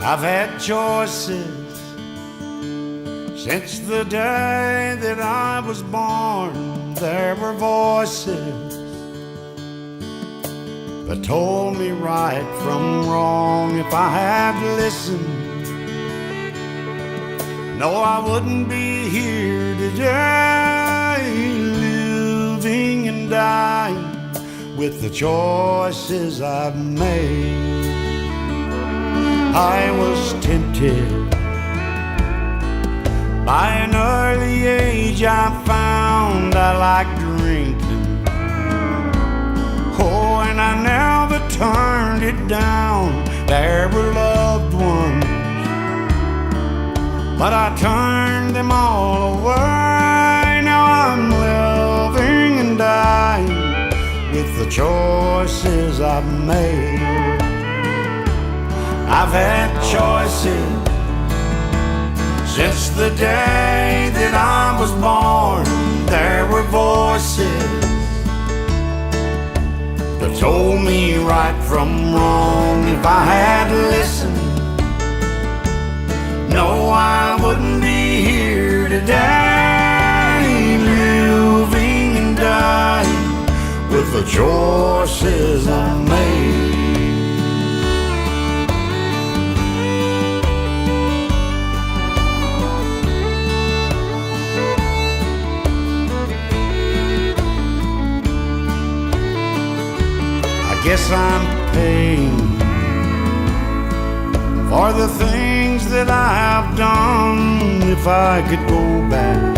I've had choices since the day that I was born. There were voices that told me right from wrong. If I had listened, no, I wouldn't be here today, living and dying with the choices I've made. I was tempted by an early age. I found I liked drinking. Oh, and I never turned it down. There were loved ones, but I turned them all away. Now I'm living and dying with the choices I've made. I've had choices since the day that I was born. There were voices that told me right from wrong. If I had listened, no, I wouldn't be here today, living and dying with the choices I made. I guess I'm paying for the things that I have done. If I could go back,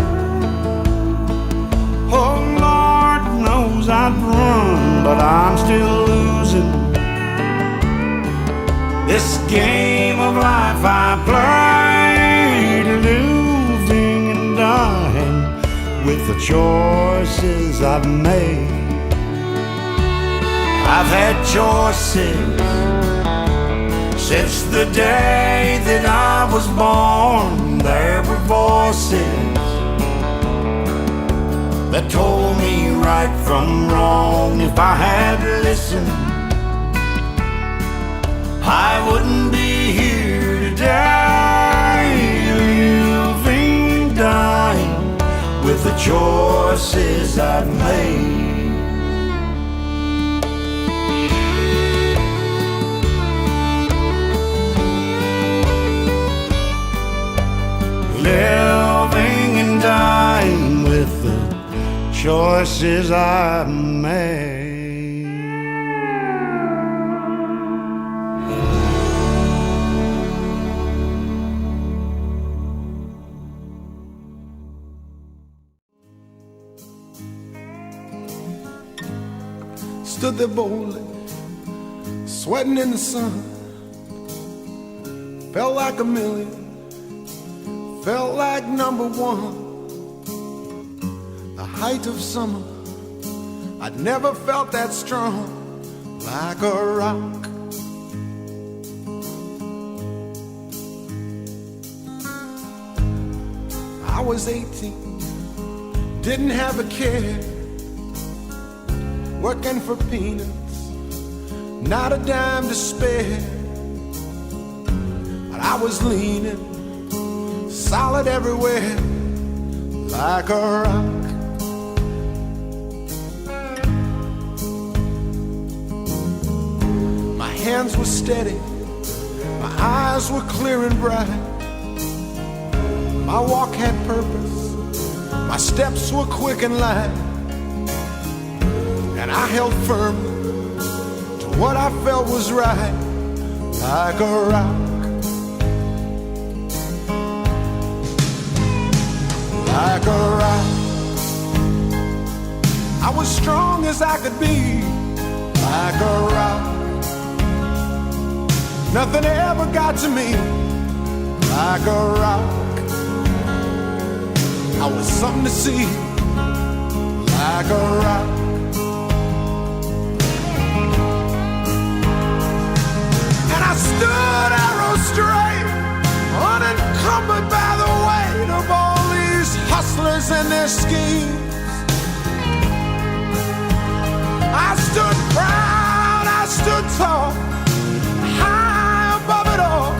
oh Lord knows I'd run, but I'm still losing this game of life I played, living and dying with the choices I've made. I've had choices since the day that I was born. There were voices that told me right from wrong. If I had listened, I wouldn't be here today, living and dying with the choices I've made. Living and dying with the choices I've made. Stood there boldly, sweating in the sun. Felt like a million, felt like number one. The height of summer, I'd never felt that strong, like a rock. I was 18, didn't have a care, working for peanuts, not a dime to spare. But I was leaning solid everywhere, like a rock. My hands were steady, my eyes were clear and bright. My walk had purpose, my steps were quick and light. And I held firm to what I felt was right, like a rock. Like a rock. I was strong as I could be, like a rock. Nothing ever got to me, like a rock. I was something to see, like a rock. And I stood arrow straight, unencumbered by the weight of all these hustlers and their schemes. I stood proud, I stood tall, high above it all,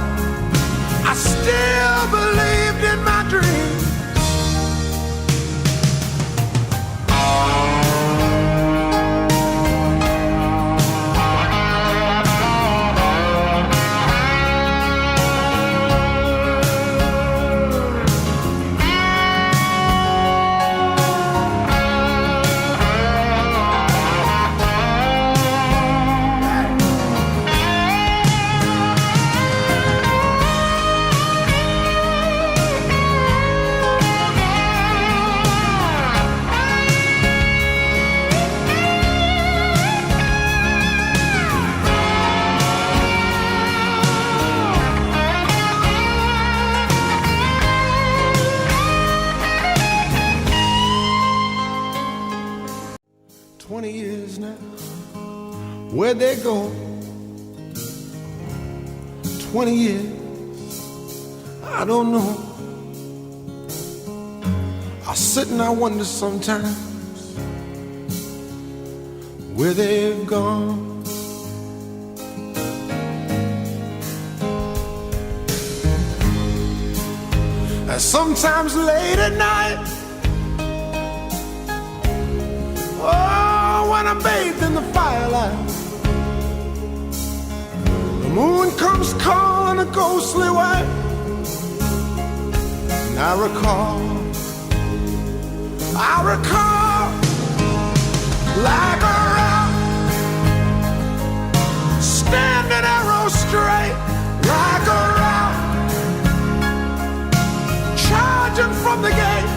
years now. Where'd they go? 20 years, I don't know. I sit and I wonder sometimes where they've gone. And sometimes late at night, oh, when I'm bathed in the firelight, the moon comes calling a ghostly way, and I recall like a rock, standing arrow straight, like a rock, charging from the gate,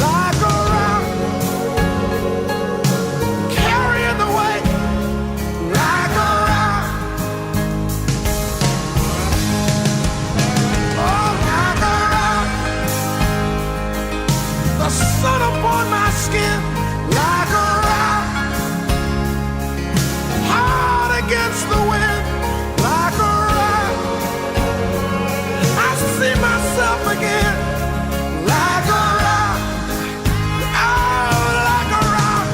like a rock, carrying the weight, like a rock, oh, like a rock, the sun upon my skin, like a rock, hard against the wind, like a rock, I see myself again, like a rock, oh, like a rock.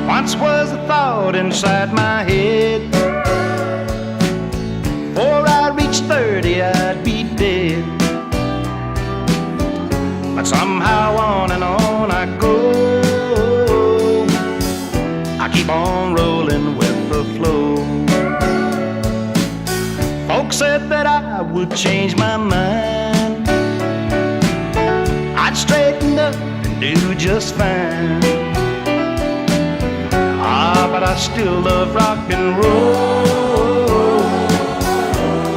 Once was a thought inside my head, before I reached 30 I'd be dead. But somehow on and on I go, I keep on rolling with the flow. Folks said that I would change my mind, I'd straighten up and do just fine. But I still love rock and roll,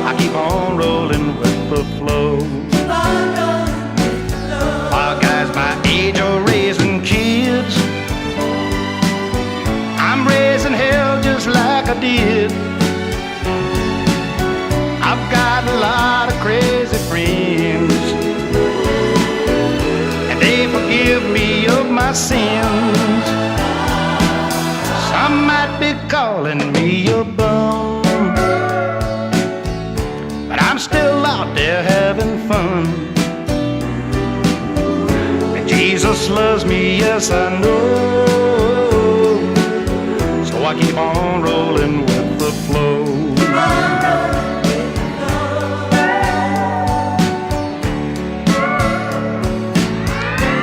I keep on rolling with the flow. While guys my age are raising kids, I'm raising hell just like I did. I've got a lot of crazy friends, and they forgive me of my sins. Some might be calling me a bum, but I'm still out there having fun. And Jesus loves me, yes I know, so I keep on rolling with the flow.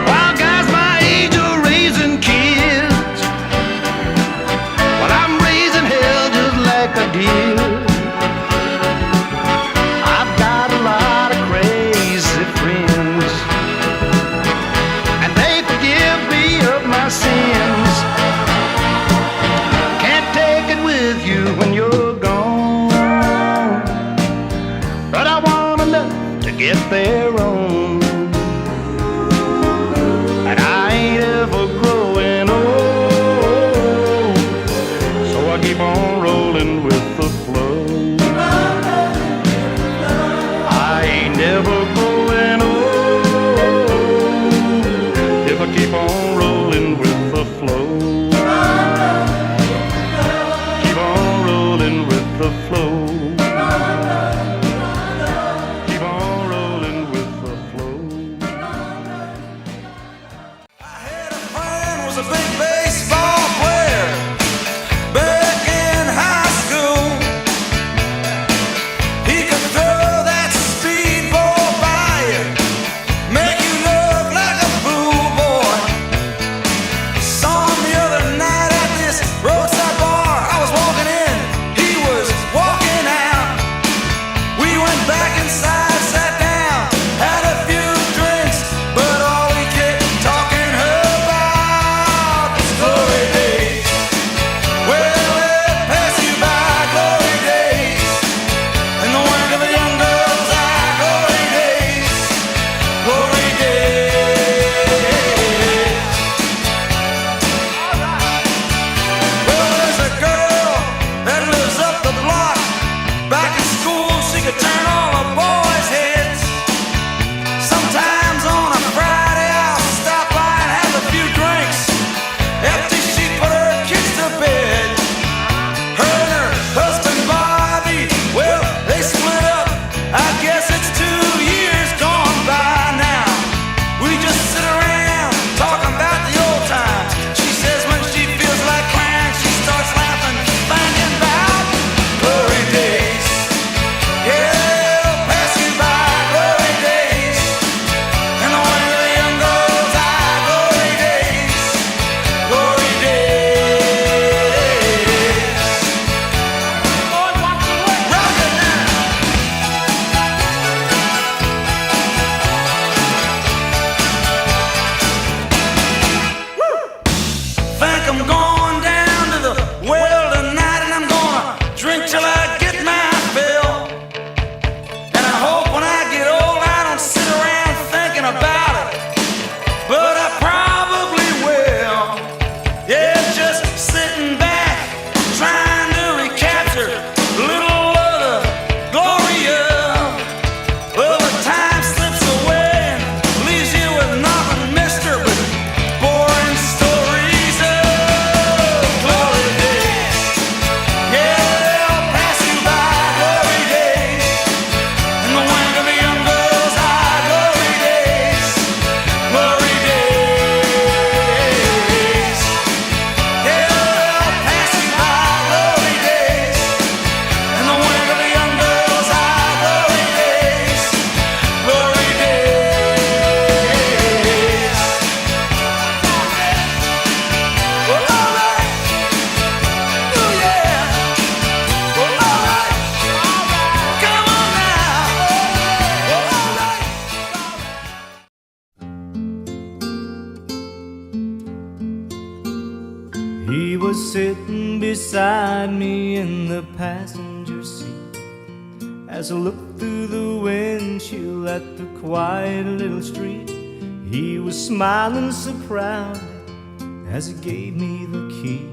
While guys my age are raising kids, I'm raising hell just like I did. I've got a lot of crazy friends, and they forgive me of my sins. Can't take it with you when you're gone, but I want enough to get their own. And I ain't ever growing old, I keep on rolling with the flow. I ain't never growing old if I keep on rolling with the flow. Keep on rolling with the flow. Keep on rolling with the flow. I had a friend, was a big baseball player back in high school. beside me in the passenger seat. As I looked through the windshield at the quiet little street, he was smiling so proud as he gave me the key.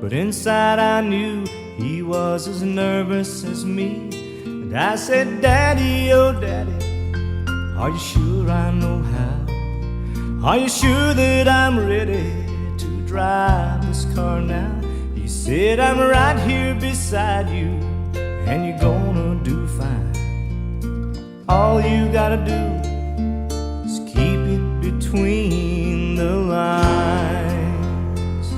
But inside I knew he was as nervous as me. And I said, Daddy, oh Daddy, are you sure I know how? Are you sure that I'm ready to drive this car now? He said, I'm right here beside you, and you're gonna do fine. All you gotta do is keep it between the lines.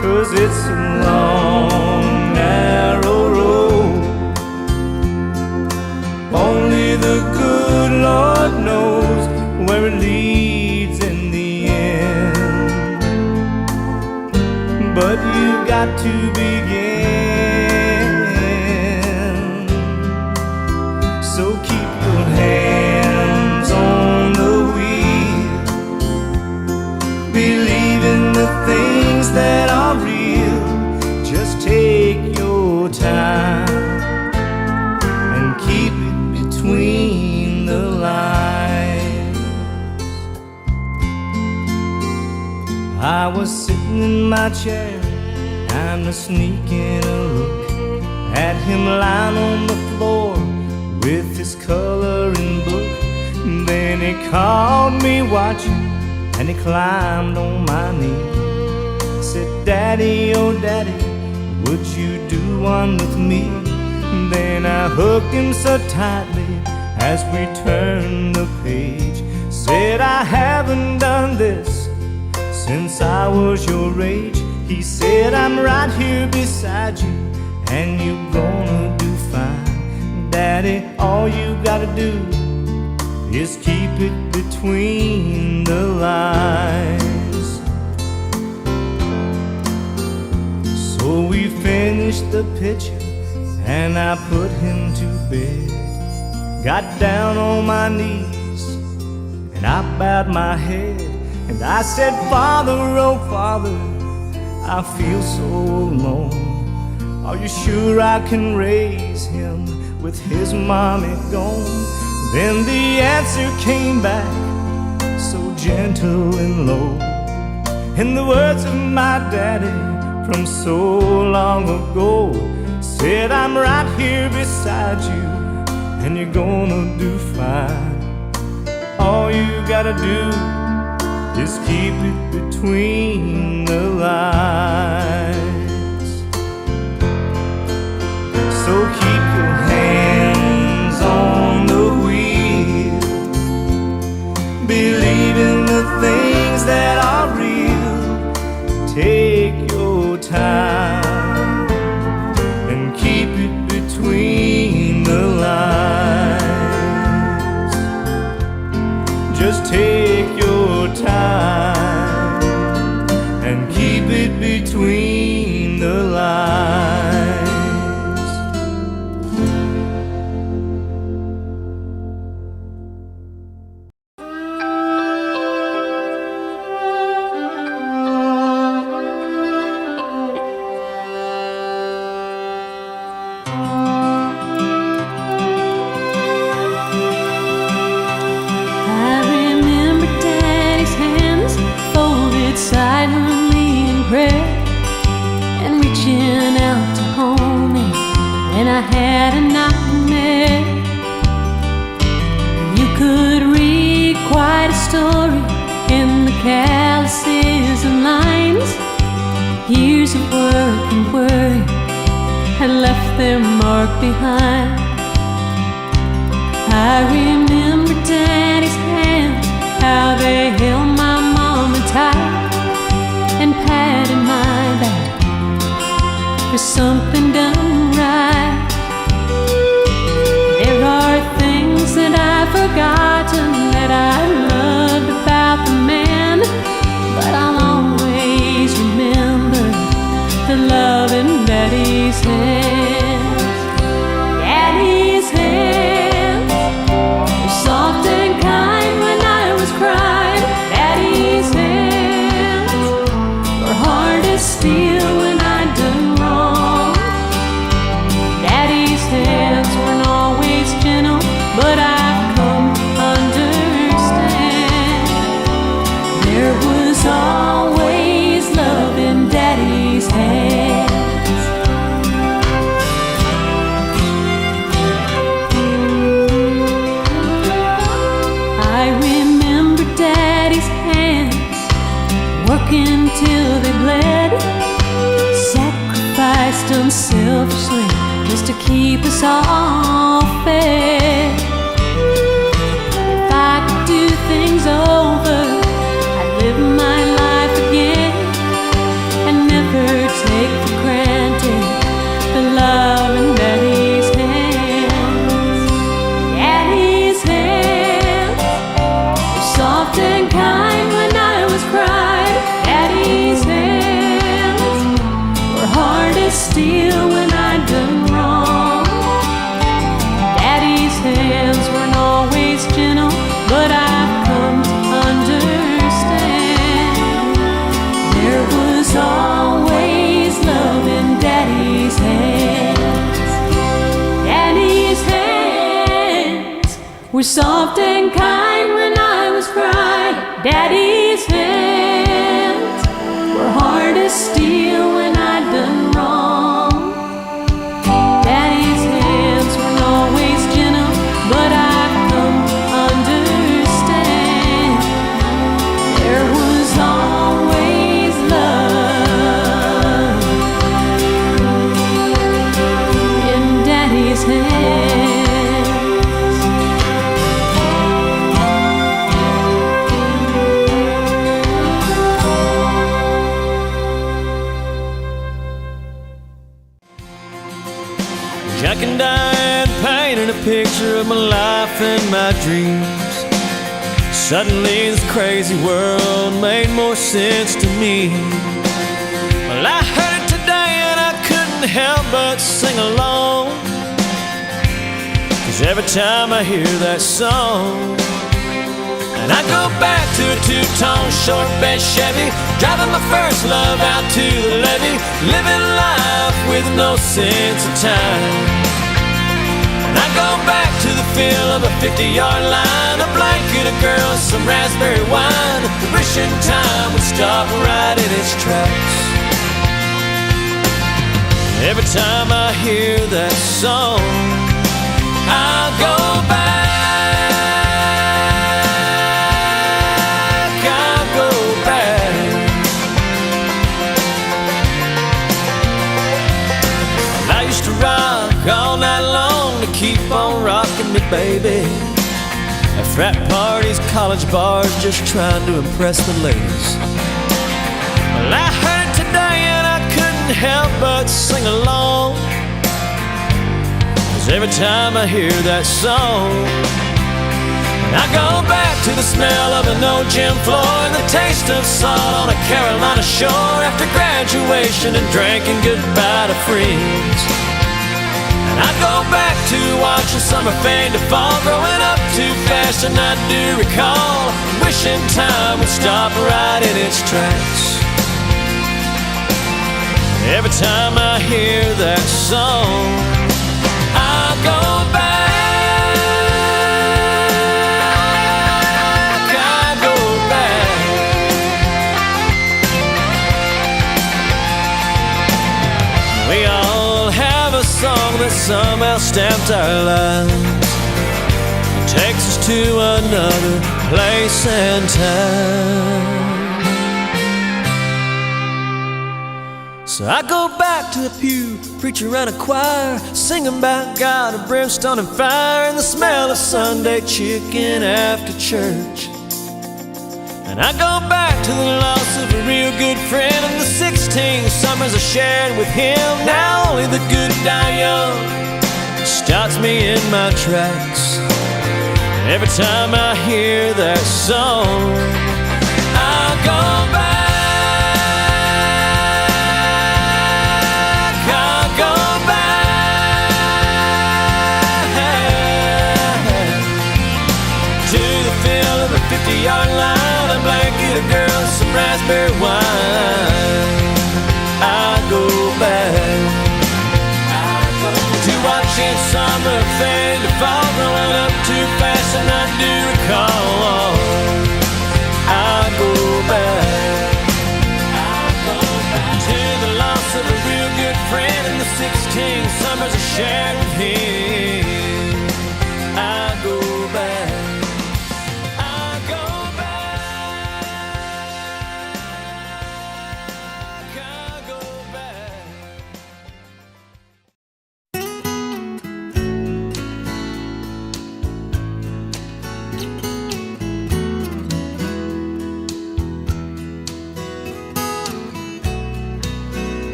'Cause it's a long, narrow road. Only the good Lord knows where it leads in the end. But you've got to begin. So keep your hands on the wheel. Believe in the things that are real. Just take your time and keep it between the lines. I was sitting in my chair, and a sneaking a look at him lying on the floor with his coloring book. Then he caught me watching, and he climbed on my knee. Said, Daddy, oh Daddy, would you do one with me? Then I hooked him so tightly as we turned the page. Said, I haven't done this since I was your age. He said, I'm right here beside you, and you're gonna do fine. Daddy, all you gotta do is keep it between the lines. So we finished the picture, and I put him to bed. Got down on my knees, and I bowed my head, and I said, Father, oh Father, I feel so alone. Are you sure I can raise him with his mommy gone? Then the answer came back so gentle and low, in the words of my daddy from so long ago. Said, I'm right here beside you, and you're gonna do fine. All you gotta do is keep it between the lines. So keep your hands on the wheel. Believe in the things that are real. Take your time and keep it between the lines. Just take your time and keep it between the lines. Silently in prayer and reaching out to hold me when I had a nightmare. You could read quite a story in the calluses and lines. Years of work and worry had left their mark behind. I remember Daddy's hands, how they held my mama tight and patted my back for something done right. There are things that I've forgotten that I loved about the man, but I'll always remember the love in Daddy's hands. Daddy's hands were soft and kind when I was crying. Daddy's hands were hard as steel when I'd done wrong. Daddy's hands weren't always gentle, but I've come to understand there was always love in Daddy's hands. I remember Daddy's hands working till they bled, sacrificed unselfishly just to keep us all fed. If I could do things over, I'd live my life again and never take for granted the love in Daddy's hands. Daddy's hands were soft and kind when I was cried. Daddy's hands were hard as steel when I'd done wrong. Daddy's hands weren't always gentle, but I've come to understand there was always love in Daddy's hands. Daddy's hands were soft and kind when I was crying. Daddy's hands were hard as steel when I'd done wrong. Daddy's hands weren't always gentle, but I've come to understand there was always love in Daddy's hands. Jack and Diane painted a picture of my life and my dreams. Suddenly this crazy world made more sense to me. Well, I heard it today and I couldn't help but sing along, 'cause every time I hear that song, and I go back to a two-tone short bed Chevy, driving my first love out to the levee, living life with no sense of time. And I go back to the feel of a 50-yard line, a blanket, a girl, some raspberry wine, wishing time would stop right in its tracks. Every time I hear that song, I'll go back, I'll go back. Well, I used to rock all night long to keep on rocking me, baby. At frat parties, college bars, just trying to impress the ladies. Well, I heard it today and I couldn't help but sing along, 'cause every time I hear that song, and I go back to the smell of an old gym floor and the taste of salt on a Carolina shore after graduation and drinking goodbye to friends. And I go back to watching summer fade to fall, growing up too fast, and I do recall wishing time would stop right in its tracks. Every time I hear that song, I'll go back, I'll go back. We all have a song that somehow stamped our lives, it takes us to another place and time. So I go back to the pew, preacher and a choir, singing about God and brimstone and fire, and the smell of Sunday chicken after church. And I go back to the loss of a real good friend and the 16 summers I shared with him. Now only the good die young stops me in my tracks. Every time I hear that song, I'll go back. Yard line, a blanket, a girl, some raspberry wine. 16 summers I shared with him. I go back.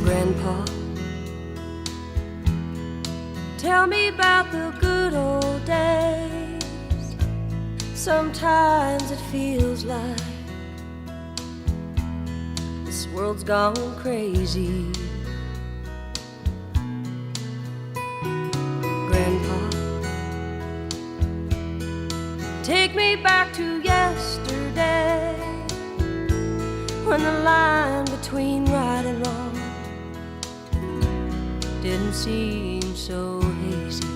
Grandpa, tell me about the good old days. Sometimes it feels like this world's gone crazy. Grandpa, take me back to yesterday, when the line between right and wrong didn't seem so hazy.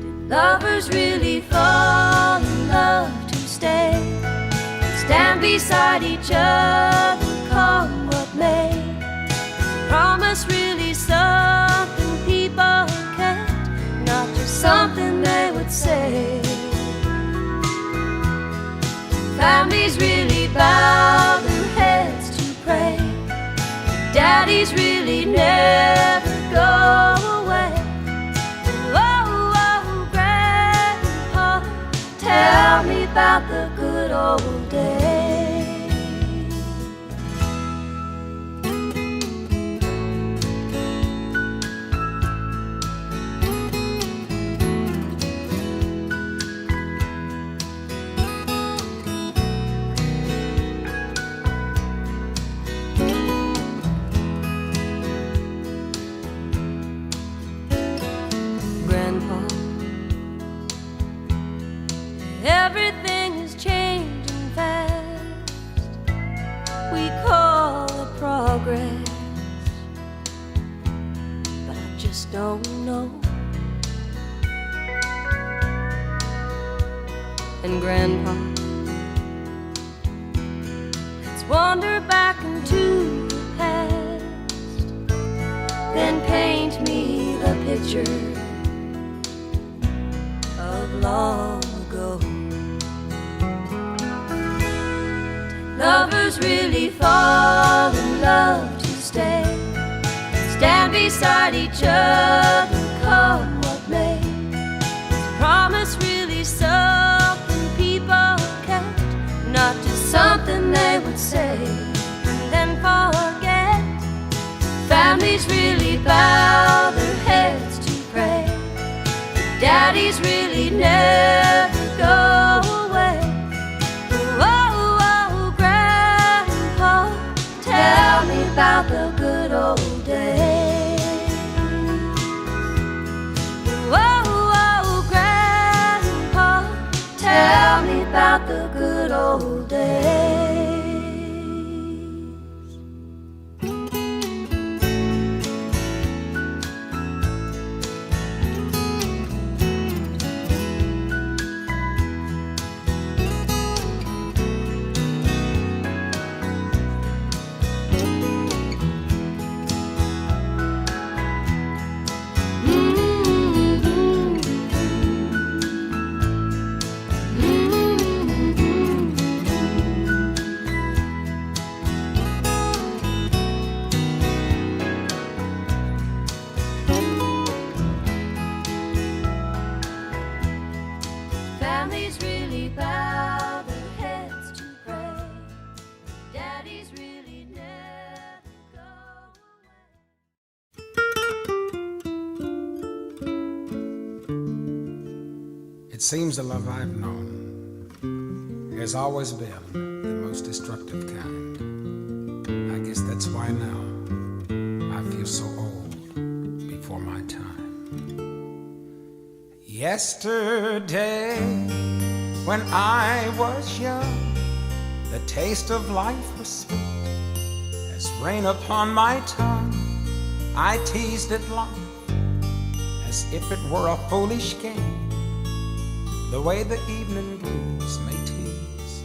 Did lovers really fall in love to stay, stand beside each other, come what may? Is promise really something people kept, not just something they would say? Families really bow their heads to pray, daddies really never go away. Oh, oh, Grandpa, tell me about the good old days. Everything is changing fast. We call it progress, but I just don't know. And Grandpa, let's wander back into the past, then paint me the picture of long ago. Lovers really fall in love to stay, stand beside each other, come what may? Is promise really something people kept, not just something they would say and then forget? Families really bow their heads to pray, daddies really never go away. Tell me about the good old days. Oh, oh, Grandpa, tell me about the good old days. Families really bow their heads to pray, daddies really never go away. It seems the love I've known has always been the most destructive kind. I guess that's why now I feel so old before my time. Yesterday, when I was young, the taste of life was sweet as rain upon my tongue. I teased at life as if it were a foolish game. the way the evening breeze may tease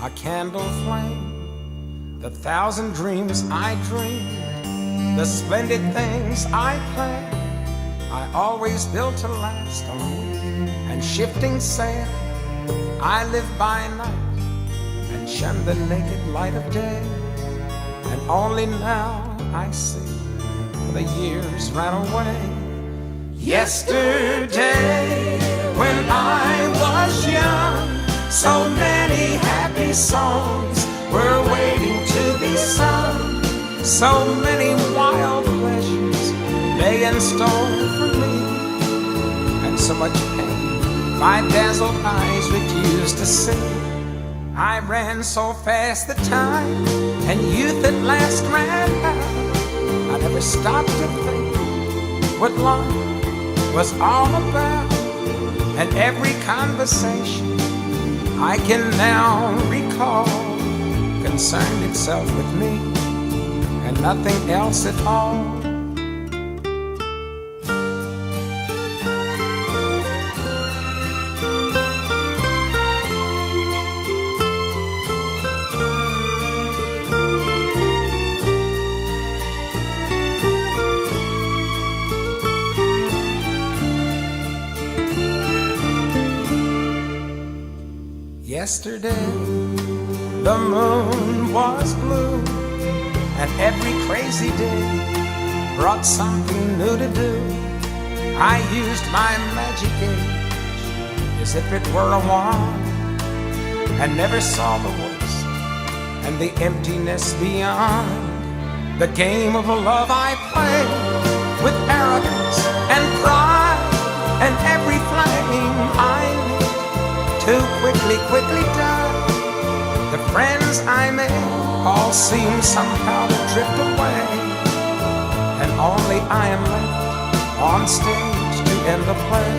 a candle flame, the thousand dreams I dream, the splendid things I plan, I always built to last on wind and shifting sail. I live by night and shun the naked light of day, and only now I see the years ran away. Yesterday, when I was young, so many happy songs were waiting to be sung. So many wild pleasures lay in store for me, and so much pain my dazzled eyes refused to see. I ran so fast the time, and youth at last ran out. I never stopped to think what life was all about, and every conversation I can now recall concerned itself with me and nothing else at all. Yesterday, the moon was blue, and every crazy day brought something new to do. I used my magic age as if it were a wand, and never saw the worst and the emptiness beyond. The game of love I played with arrogance and pride, and every flame I lit too quickly died. The friends I made all seem somehow to drift away, and only I am left on stage to end the play.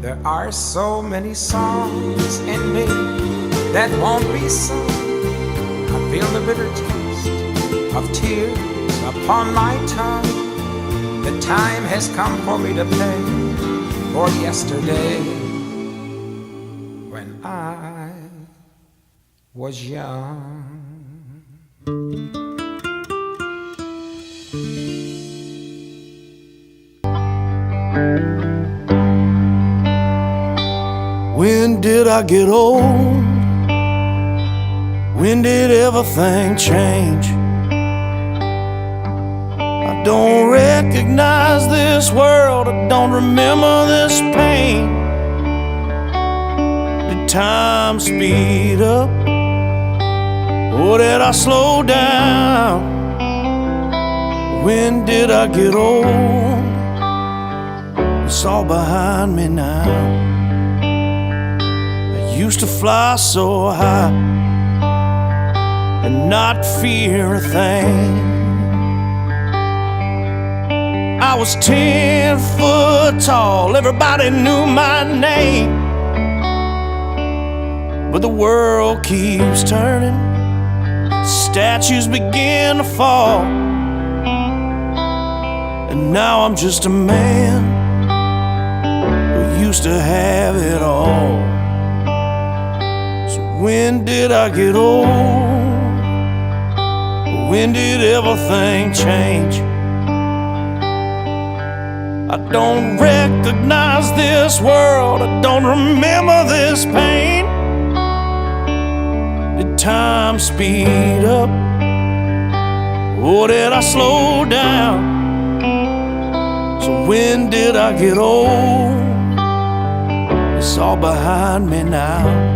There are so many songs in me that won't be sung. I feel the bitter taste of tears upon my tongue. The time has come for me to pay for yesterday, when I was young. When did I get old? When did everything change? I don't recognize this world, I don't remember this pain. Did time speed up, or did I slow down? When did I get old? It's all behind me now. Used to fly so high and not fear a thing. I was 10 foot tall, everybody knew my name. But the world keeps turning, statues begin to fall, and now I'm just a man who used to have it all. When did I get old? When did everything change? I don't recognize this world, I don't remember this pain. Did time speed up, or did I slow down? So when did I get old? It's all behind me now.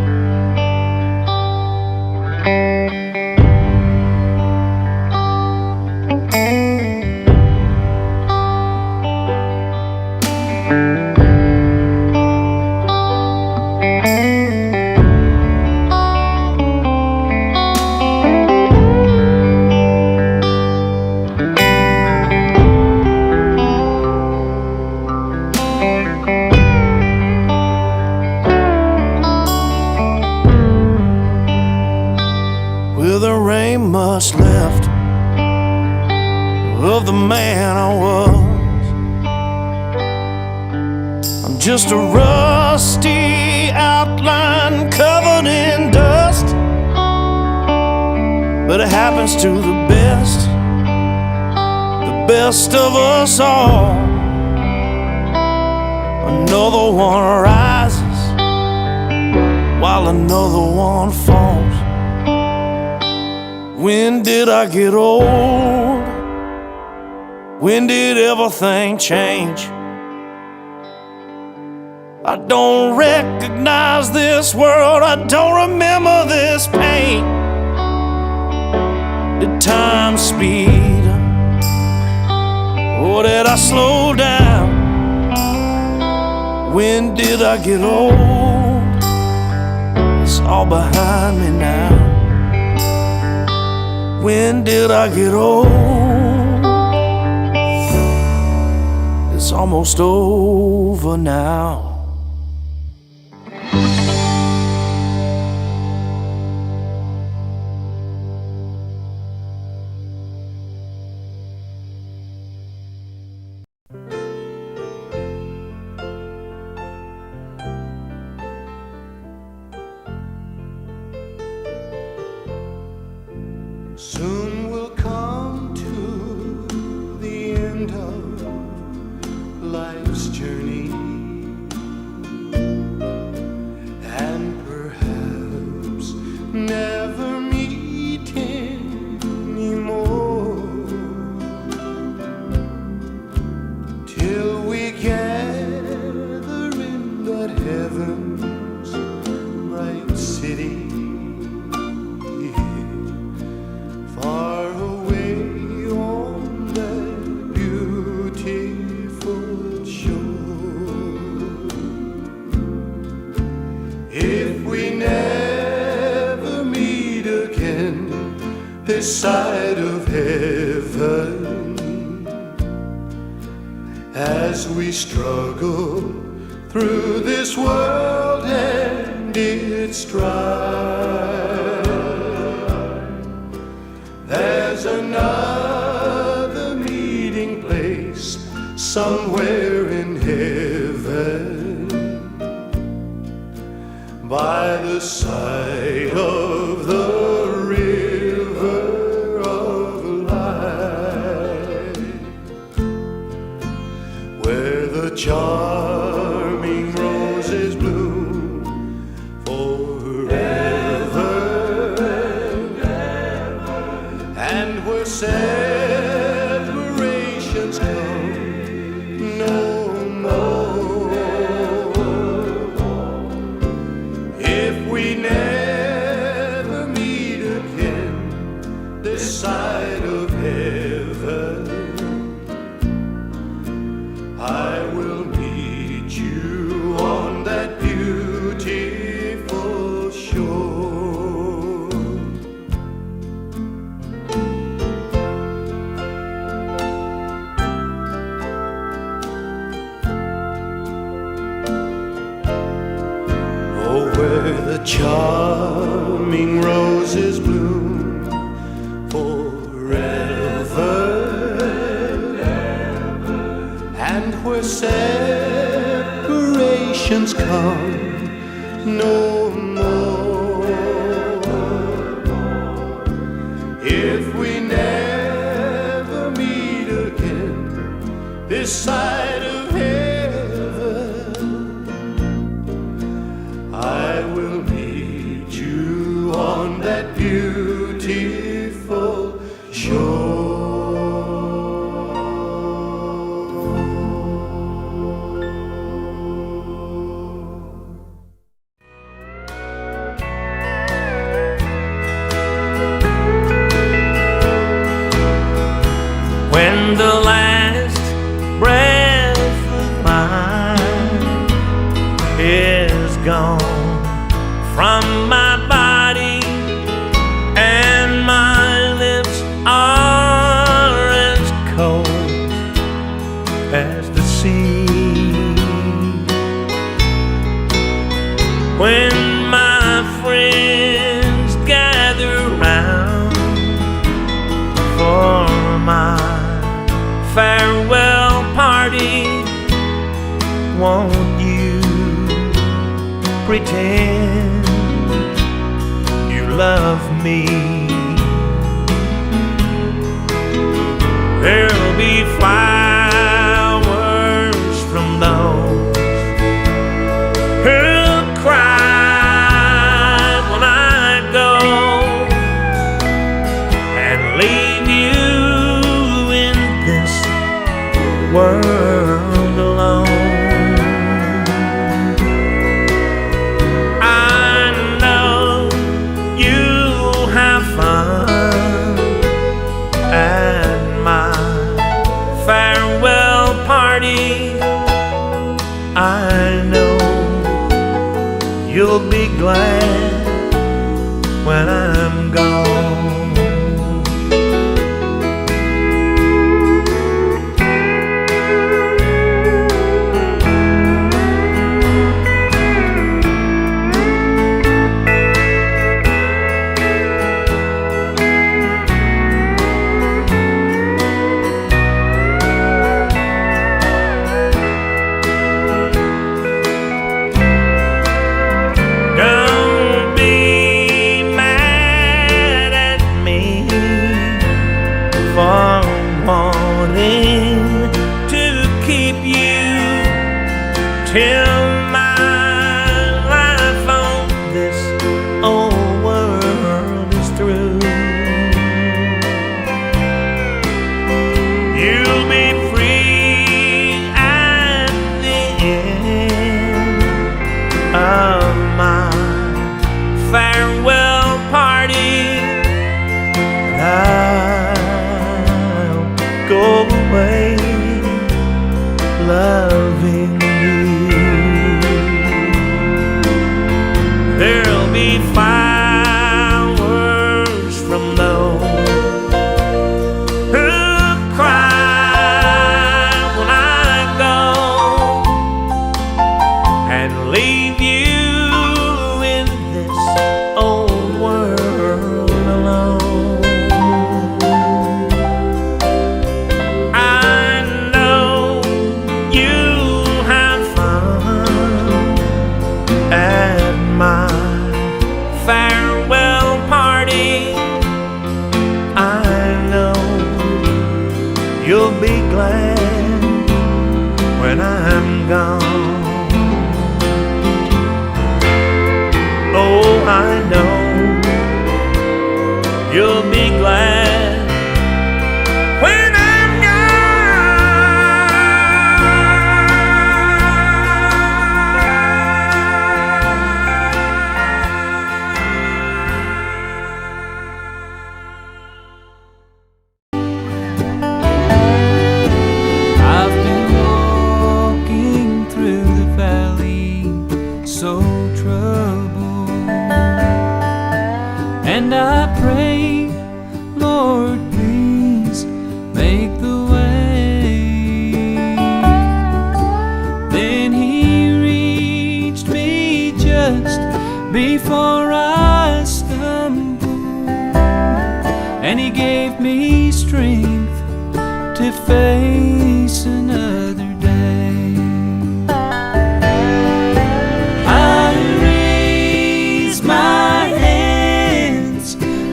Much left of the man I was. I'm just a rusty outline covered in dust. But it happens to the best of us all. Another one rises while another one falls. When did I get old? When did everything change? I don't recognize this world, I don't remember this pain. Did time speed up? Or did I slow down? When did I get old? It's all behind me now. When did I get old? It's almost over now. Soon we'll come to the end of life's journey, and perhaps never meet anymore, till we gather in that heaven's bright city. Far away on that beautiful shore. If we never meet again this side of heaven, as we struggle through this world and its strife, there's another meeting place somewhere in heaven, by the side of the river of life, where the charming roses bloom forever, and where separations come no more. If we never meet again this side of heaven, I will meet you on that beautiful shore. Oh, where the charming roses bloom forever, and where separations come no more. If we never meet again this side of heaven, I will meet you on that beautiful shore. When the last breath of mine is gone from my body, and my lips are as cold as the sea, when my friends gather round for my farewell party, won't you pretend you love me. There'll be flowers from those who cry when I go and leave you in this world alone. I know you'll be glad when I'm gone. For wanting to keep you till my life on this old world is through. You'll be free at the end of my farewell party. Go away loving you. There'll be flowers from those who cry when I go and leave you in this old world alone. You'll be glad when I'm gone. Oh, I know you'll be glad when I'm so troubled, and I pray, Lord, please make the way. Then He reached me just before I stumbled, and He gave me strength to face another day.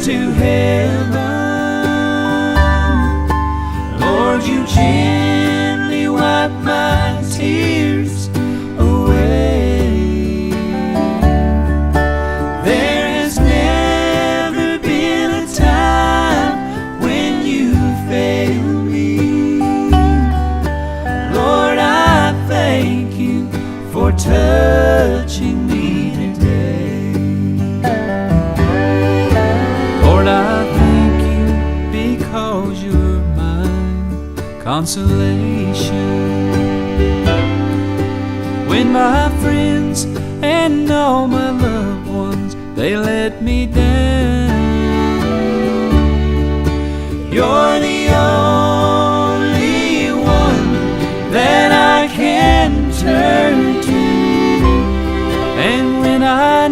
To heaven, Lord, you gently wipe my tears away. There has never been a time when you failed me. Lord, I thank you for touching me today. Lord, I thank you because you're my consolation. When my friends and all my loved ones, they let me down, you're the only one that I can turn to. And when I